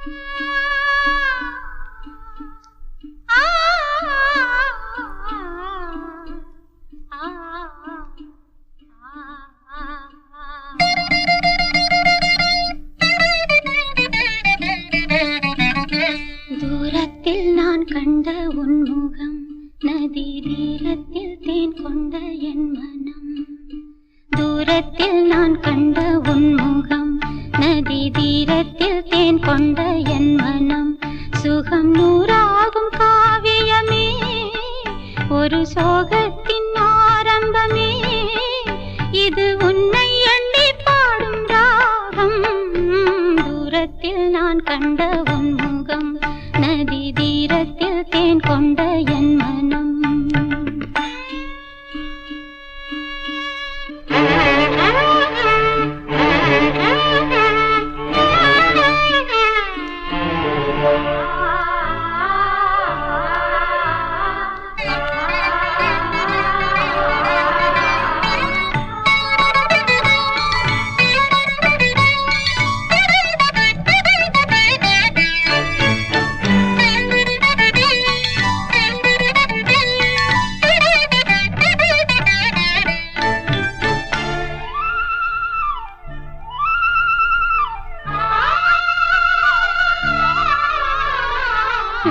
தூரத்தில் நான் கண்ட உன்முகம், நதி தீரத்தில் தேன் கொண்ட என் மனம். தூரத்தில் நான் கண்ட உன்முகம், நதி தீரத்தில் தேன் கொண்ட என் மனம். சுகம் நூறாகும் காவியமே, ஒரு சோகத்தின் ஆரம்பமே. இது உன்னை எண்ணி பாடும் ராகம். தூரத்தில் நான் கண்ட உன்முகம், நதி தீரத்தில் தேன் கொண்ட என் மனம்.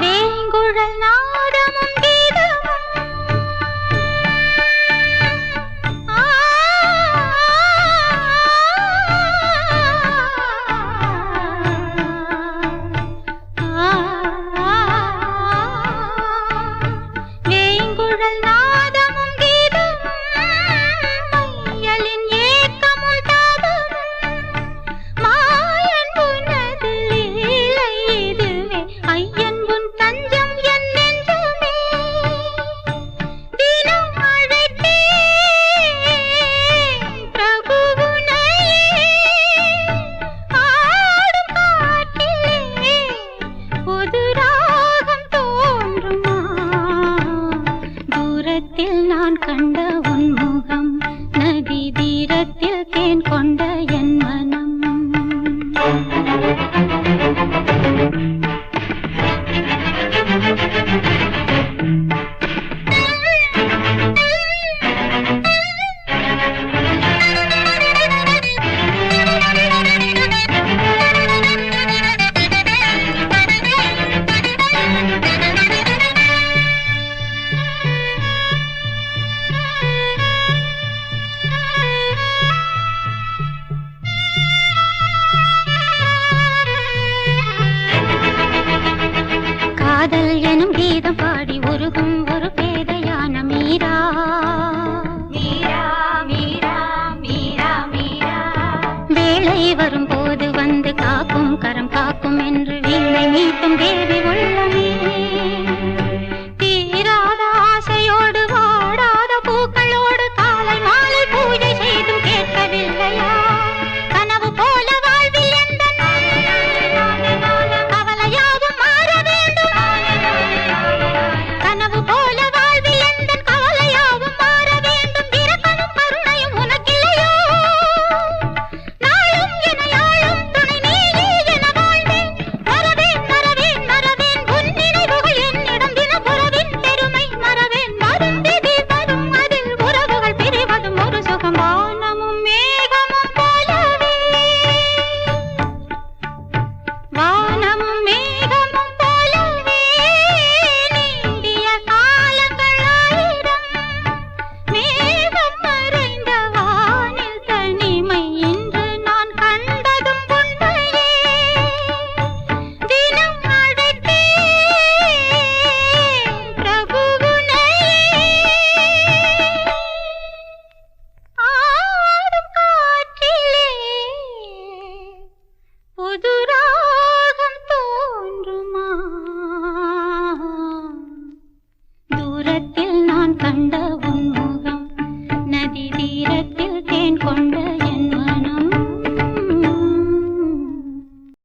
வேங்குழல் நாதமும் கீதமும், வேங்குழல் நாதமும் கீதமும், மையலின் ஏக்கமும் தாபமும், மாயன் உனது லீலை இதுவே. ஐயன் தஞ்சம் என் நெஞ்சமே, தினம் அழைத்தே பிரபுவுனை. ஆடும் காட்டிலே புது ராகம் தோன்றுமா? தூரத்தில் நான் கண்ட உன்முகம், நதி தீரத்தில் தேன் கொண்ட என் மனம். காதல் எனும் கீதம் பாடி உருகும் ஒரு பேதையான மீரா. மீரா மீரா மீரா மீரா, வேளை வரும்போது வந்து காக்கும் கரம் காக்கும் என்று வீணை மீட்டும் தேவி உள்ளமே.